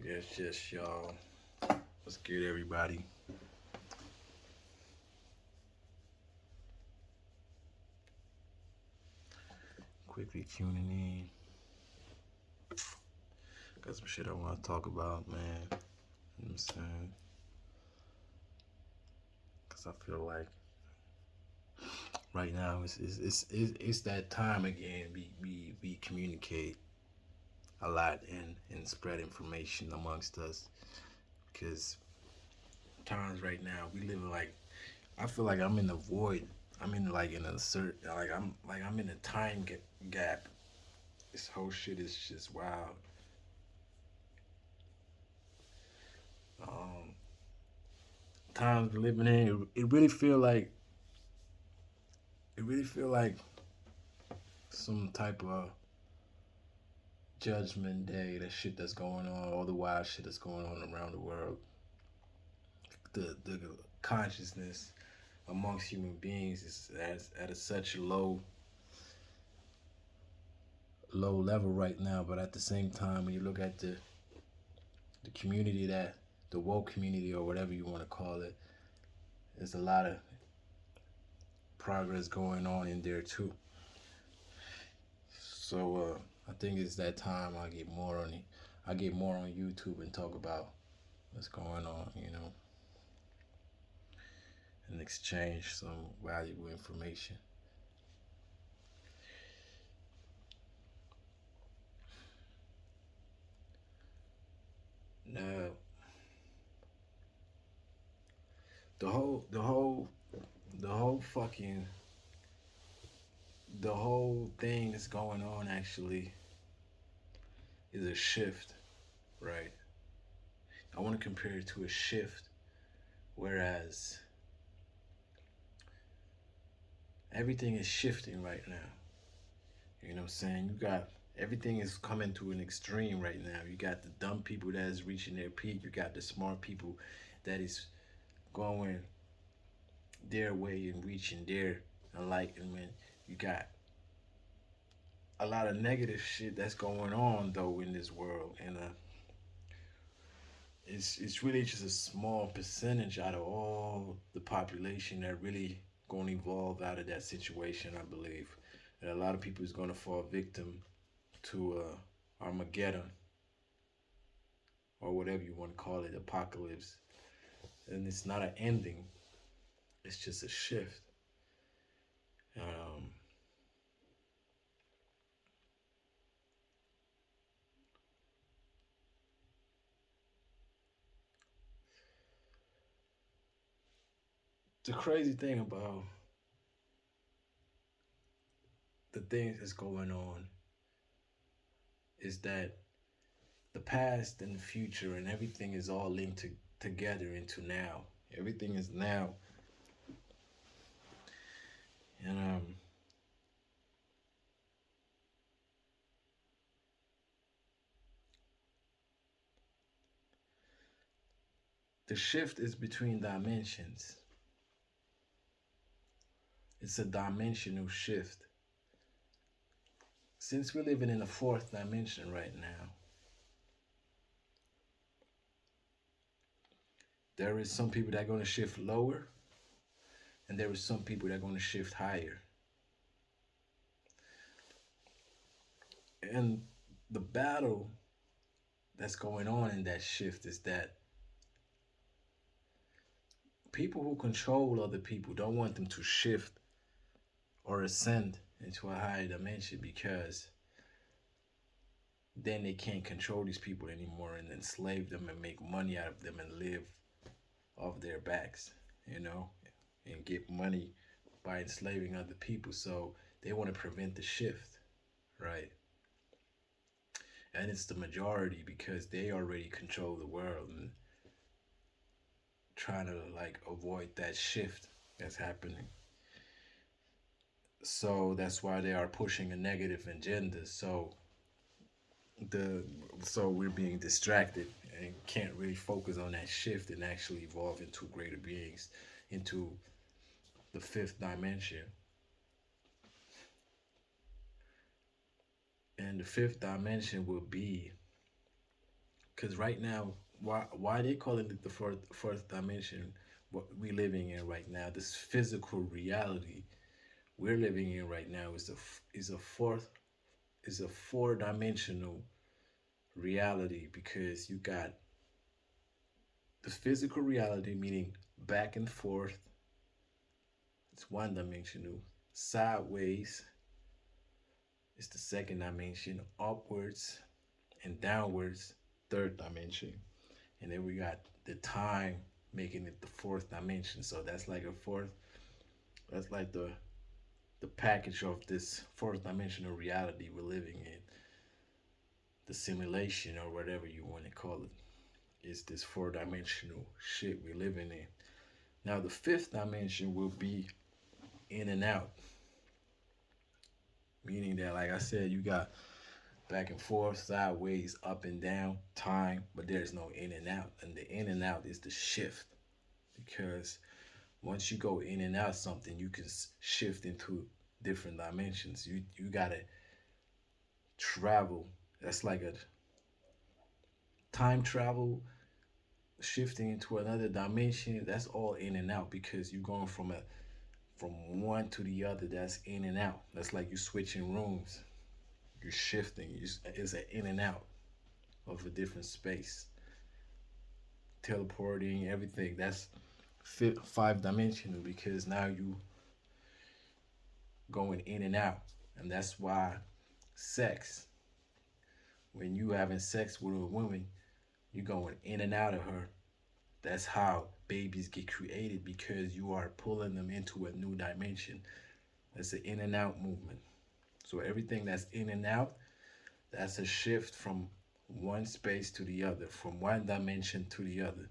Yes, y'all. What's good, everybody? Quickly tuning in. Got some shit I want to talk about, man. You know what I'm saying? Because I feel like right now it's that time again. We communicate a lot and spread information amongst us. Because times right now, we live like, I feel like I'm in the void. I'm in like in a certain, I'm in a time gap. This whole shit is just wild. Um, Times we're living in, it really feel like some type of judgment day. That shit that's going on, all the wild shit that's going on around the world. The consciousness amongst human beings is at a such low level right now. But at the same time, when you look at the community that the woke community or whatever you want to call it, there's a lot of progress going on in there too. So I think it's that time I get more on YouTube and talk about what's going on, and exchange some valuable information. Now, the whole the whole the whole fucking the whole thing that's going on actually is a shift, right? I want to compare it to a shift, whereas everything is shifting right now. You know what I'm saying? You got everything is coming to an extreme right now. You got the dumb people that is reaching their peak. You got the smart people that is going their way and reaching their enlightenment. You got a lot of negative shit that's going on though in this world, and it's really just a small percentage out of all the population that really gonna evolve out of that situation. I believe, and a lot of people is gonna fall victim to Armageddon or whatever you want to call it, apocalypse. And it's not an ending; it's just a shift. Um, the crazy thing about the things that's going on is that the past and the future and everything is all linked together into now. Everything is now, and the shift is between dimensions. It's a dimensional shift. Since we're living in a fourth dimension right now, there is some people that are going to shift lower, and there is some people that are going to shift higher. And the battle that's going on in that shift is that people who control other people don't want them to shift or ascend into a higher dimension, because then they can't control these people anymore and enslave them and make money out of them and live off their backs, you know, and get money by enslaving other people. So they want to prevent the shift, right? And it's the majority because they already control the world and trying to like avoid that shift that's happening. So that's why they are pushing a negative agenda. The so we're being distracted and can't really focus on that shift and actually evolve into greater beings, into the fifth dimension. And the fifth dimension will be Because right now, why they calling it the fourth dimension? What we living in right now, this physical reality we're living in right now is a four dimensional reality because you got the physical reality meaning back and forth, it's one dimensional. Sideways is the second dimension. Upwards and downwards, third dimension. And then we got the time making it the fourth dimension. So that's like a fourth, that's like the package of this fourth dimensional reality we're living in. The simulation or whatever you want to call it is this four dimensional shit we're living in. Now the fifth dimension will be in and out, meaning that like I said, you got back and forth, sideways, up and down, time, but there's no in and out. And the in and out is the shift because once you go in and out something, you can shift into different dimensions. You gotta travel. That's like a time travel, shifting into another dimension. That's all in and out because you're going from one to the other. That's in and out. That's like you switching rooms. You're shifting. It's an in and out of a different space. Teleporting, everything. That's five dimensional because now you going in and out, and that's why sex. When you having sex with a woman, you going in and out of her. That's how babies get created because you are pulling them into a new dimension. That's an in and out movement. So everything that's in and out, that's a shift from one space to the other, from one dimension to the other,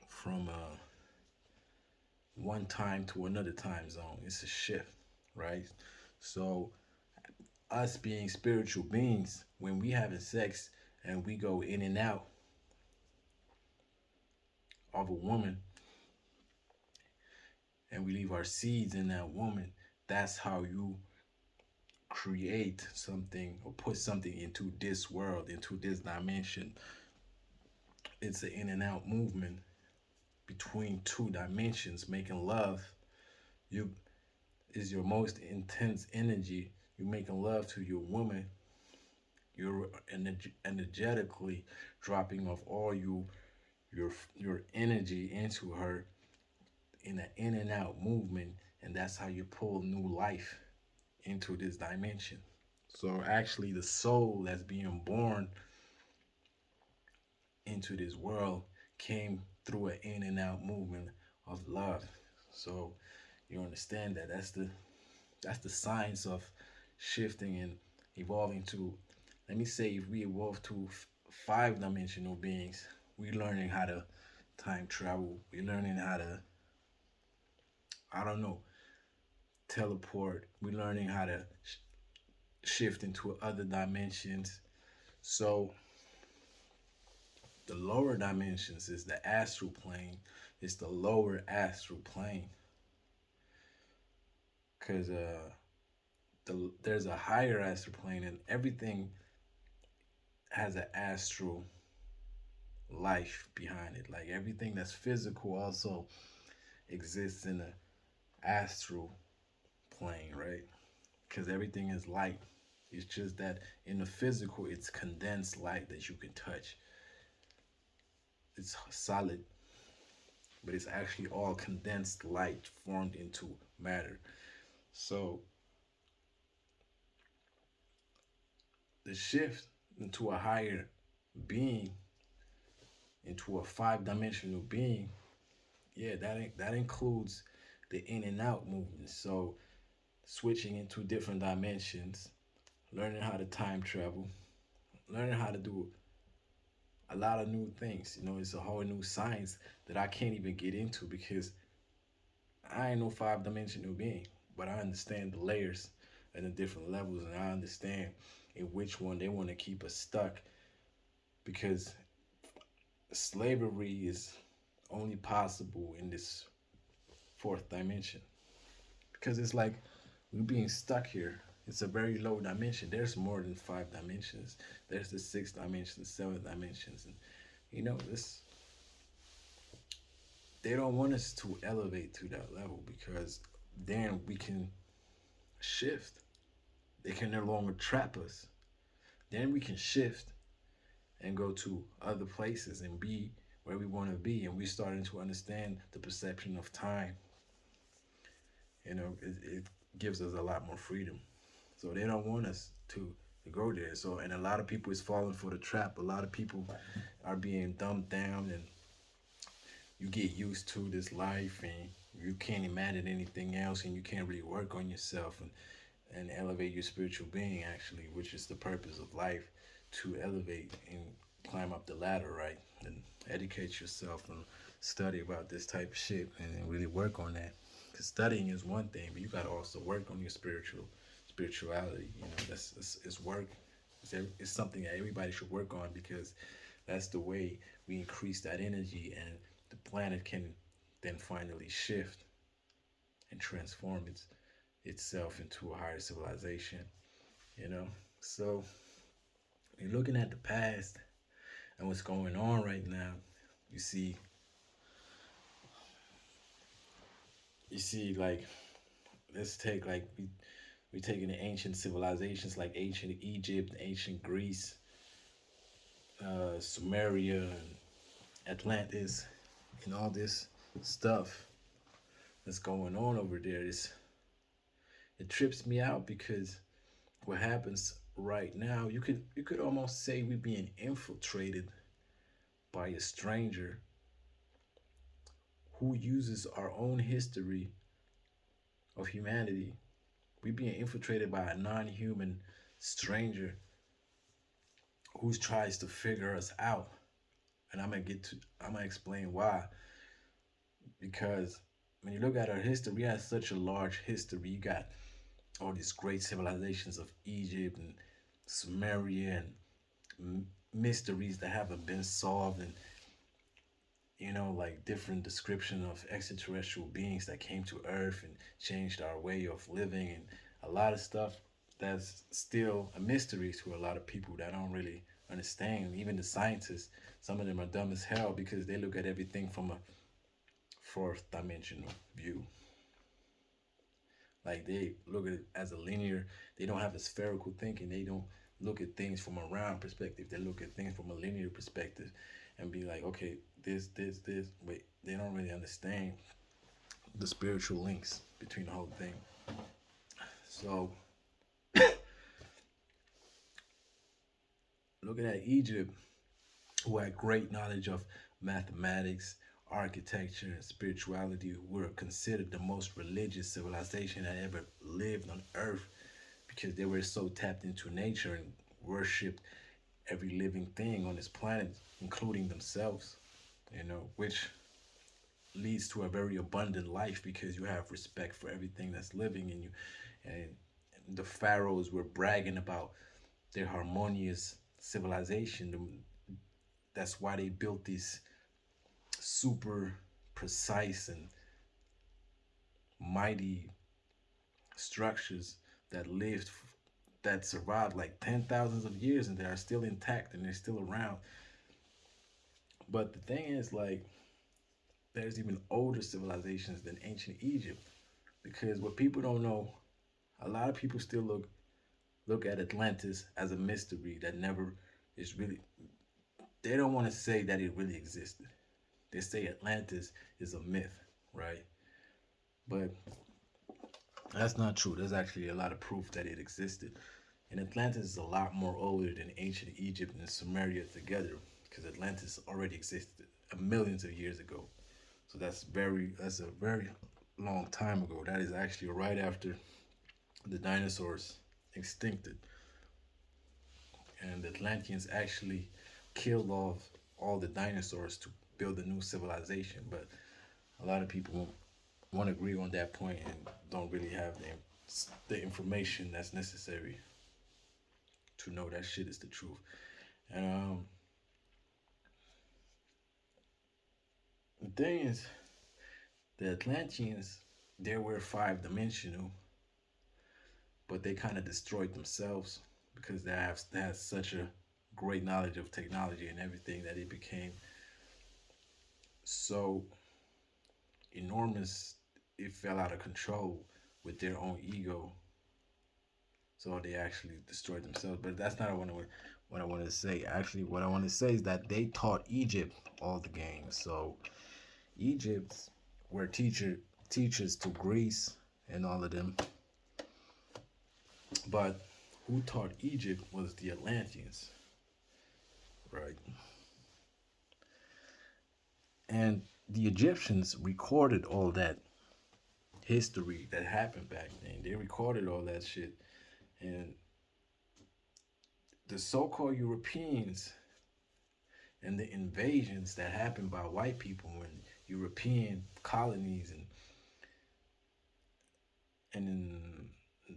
from one time to another time zone. It's a shift, right? So us being spiritual beings, when we having sex and we go in and out of a woman and we leave our seeds in that woman, that's how you create something or put something into this world, into this dimension. It's an in and out movement between two dimensions, making love. You is your most intense energy. You're making love to your woman. You're energetically dropping off all your energy into her in an in and out movement, and that's how you pull new life into this dimension. So actually, the soul that's being born into this world came through an in and out movement of love. So you understand that that's the science of shifting and evolving to. Let me say, if we evolve to five dimensional beings, we learning how to time travel. We learning how to, I don't know, teleport. We learning how to shift into other dimensions. So the lower dimensions is the astral plane. It's the lower astral plane because there's a higher astral plane, and everything has an astral life behind it. Like everything that's physical also exists in the astral plane, right? Because everything is light. It's just that in the physical, it's condensed light that you can touch. It's solid, but it's actually all condensed light formed into matter. So the shift into a higher being, into a five-dimensional being, yeah, that includes the in and out movement. So switching into different dimensions, learning how to time travel, learning how to do a lot of new things. It's a whole new science that I can't even get into because I ain't no five-dimensional being, but I understand the layers and the different levels, and I understand in which one they want to keep us stuck because slavery is only possible in this fourth dimension because it's like we're being stuck here. It's a very low dimension. There's more than five dimensions. There's the sixth dimension, the seventh dimensions, and this they don't want us to elevate to that level because then we can shift. They can no longer trap us. Then we can shift and go to other places and be where we want to be, and we're starting to understand the perception of time. It gives us a lot more freedom. So they don't want us to go there. So and a lot of people is falling for the trap. A lot of people are being dumbed down, and you get used to this life, and you can't imagine anything else, and you can't really work on yourself and elevate your spiritual being actually, which is the purpose of life, to elevate and climb up the ladder, right? And educate yourself and study about this type of shit and really work on that. Because studying is one thing, but you got to also work on your spirituality. That's it's work. It's something that everybody should work on because that's the way we increase that energy, and the planet can then finally shift and transform itself into a higher civilization. You know, so you're looking at the past and what's going on right now. You see, like let's take like we taking the ancient civilizations like ancient Egypt, ancient Greece, Sumeria, and Atlantis, and all this stuff that's going on over there. It trips me out because what happens right now, you could almost say we're being infiltrated by a stranger who uses our own history of humanity. We're being infiltrated by a non-human stranger who tries to figure us out. And I'm gonna explain why. Because when you look at our history, we have such a large history. You got all these great civilizations of Egypt and Sumeria and mysteries that haven't been solved, and like different description of extraterrestrial beings that came to Earth and changed our way of living, and a lot of stuff that's still a mystery to a lot of people that don't really understand. Even the scientists, some of them are dumb as hell because they look at everything from a fourth dimensional view. Like they look at it as a linear. They don't have a spherical thinking. They don't look at things from a round perspective. They look at things from a linear perspective, and be like, okay, this. Wait, they don't really understand the spiritual links between the whole thing. So looking at Egypt, who had great knowledge of mathematics, architecture, and spirituality, were considered the most religious civilization that ever lived on Earth because they were so tapped into nature and worshipped every living thing on this planet, including themselves, which leads to a very abundant life because you have respect for everything that's living in you. And the pharaohs were bragging about their harmonious civilization. That's why they built these super precise and mighty structures that lived that survived like 10 thousands of years, and they are still intact and they're still around. But the thing is, like, there's even older civilizations than ancient Egypt, because what people don't know, a lot of people still look at Atlantis as a mystery that never is really. They don't want to say that it really existed. They say Atlantis is a myth, right? But that's not true. There's actually a lot of proof that it existed. And Atlantis is a lot more older than ancient Egypt and Sumeria together, because Atlantis already existed millions of years ago. So that's a very long time ago. That is actually right after the dinosaurs extincted, and the Atlanteans actually killed off all the dinosaurs to build a new civilization. But a lot of people won't agree on that point and don't really have the information that's necessary to know that shit is the truth. And the thing is, the Atlanteans, they were five dimensional, but they kind of destroyed themselves because they had such a great knowledge of technology and everything that it became so enormous. It fell out of control with their own ego, so they actually destroyed themselves. But that's not what I wanted to say. Actually, what I want to say is that they taught Egypt all the games. So Egypt were teachers to Greece and all of them. But who taught Egypt was the Atlanteans, right? And the Egyptians recorded all that history that happened back then. They recorded all that shit. And the so called Europeans and the invasions that happened by white people when European colonies and in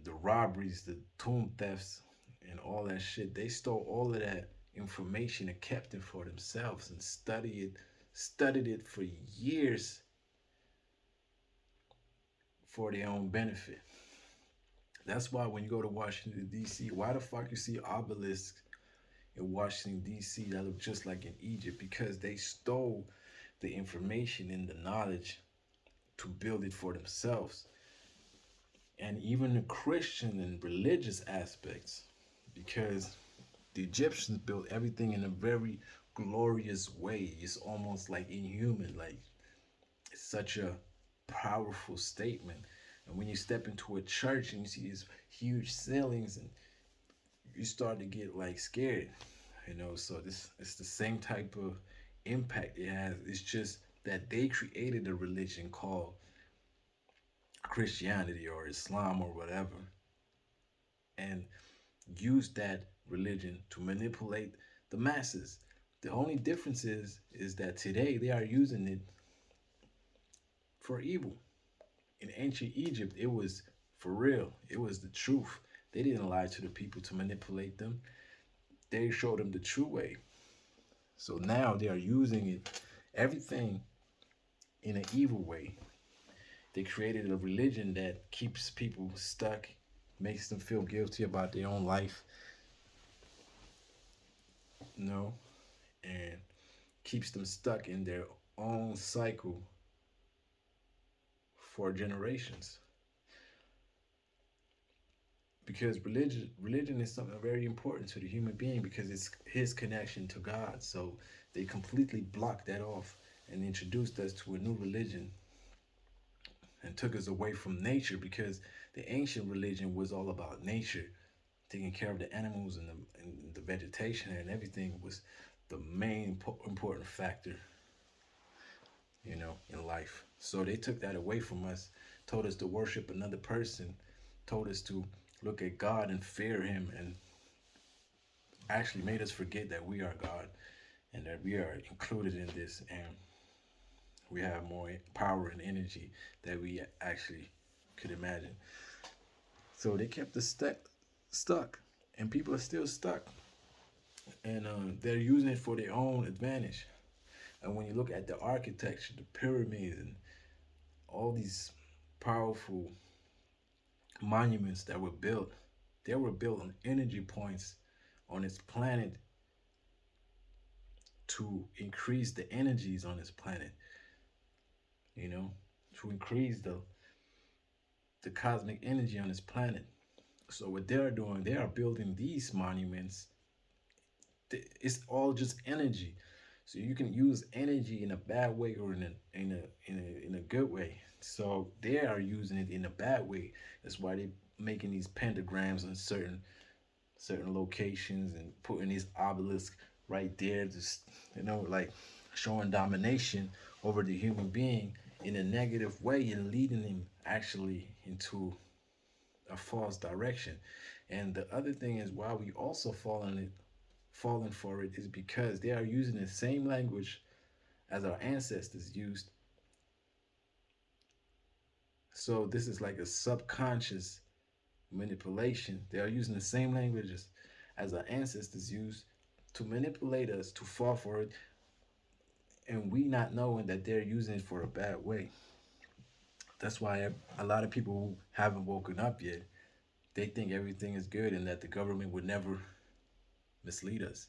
the robberies, the tomb thefts, and all that shit, they stole all of that information and kept it for themselves and studied it for years for their own benefit. That's why when you go to Washington D.C., why the fuck you see obelisks in Washington D.C. that look just like in Egypt? Because they stole the information and the knowledge to build it for themselves. And even the Christian and religious aspects, because the Egyptians built everything in a very glorious way. It's almost like inhuman, like it's such a powerful statement. And when you step into a church and you see these huge ceilings, and you start to get like scared, So this it's the same type of impact it has. It's just that they created a religion called Christianity or Islam or whatever, and used that religion to manipulate the masses. The only difference is that today they are using it for evil. In ancient Egypt, it was for real. It was the truth. They didn't lie to the people to manipulate them. They showed them the true way. So now they are using it, everything in an evil way. They created a religion that keeps people stuck, makes them feel guilty about their own life, you know, and keeps them stuck in their own cycle for generations. Because religion is something very important to the human being because it's his connection to God. So they completely blocked that off and introduced us to a new religion and took us away from nature because the ancient religion was all about nature, taking care of the animals and the vegetation and everything was the main important factor, in life. So they took that away from us, told us to worship another person, told us to look at God and fear Him, and actually made us forget that we are God and that we are included in this and we have more power and energy that we actually could imagine. So they kept us stuck, and people are still stuck, and they're using it for their own advantage. And when you look at the architecture, the pyramids, and all these powerful monuments that were built, they were built on energy points on its planet to increase the energies on this planet, you know, to increase the cosmic energy on this planet. So what they're doing, they are building these monuments. It's all just energy. So you can use energy in a bad way or in a good way. So they are using it in a bad way. That's why they're making these pentagrams on certain locations and putting these obelisks right there, just like showing domination over the human being in a negative way and leading him actually into a false direction. And the other thing is why we also fallen for it is because they are using the same language as our ancestors used. So this is like a subconscious manipulation. They are using the same languages as our ancestors used to manipulate us to fall for it, and we not knowing that they're using it for a bad way. That's why a lot of people who haven't woken up yet They think everything is good and that the government would never mislead us.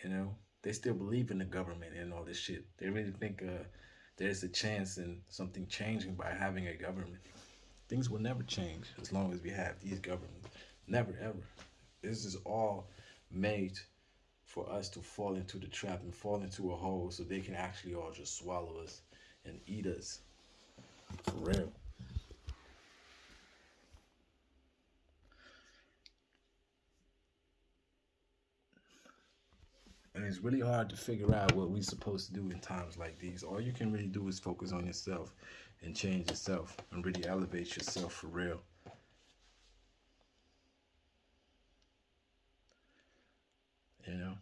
You know, they still believe in the government and all this shit. They really think there's a chance in something changing by having a government. Things will never change as long as we have these governments. Never ever. This is all made for us to fall into the trap and fall into a hole so they can actually all just swallow us and eat us. For real. And it's really hard to figure out what we're supposed to do in times like these. All you can really do is focus on yourself and change yourself and really elevate yourself for real. You know?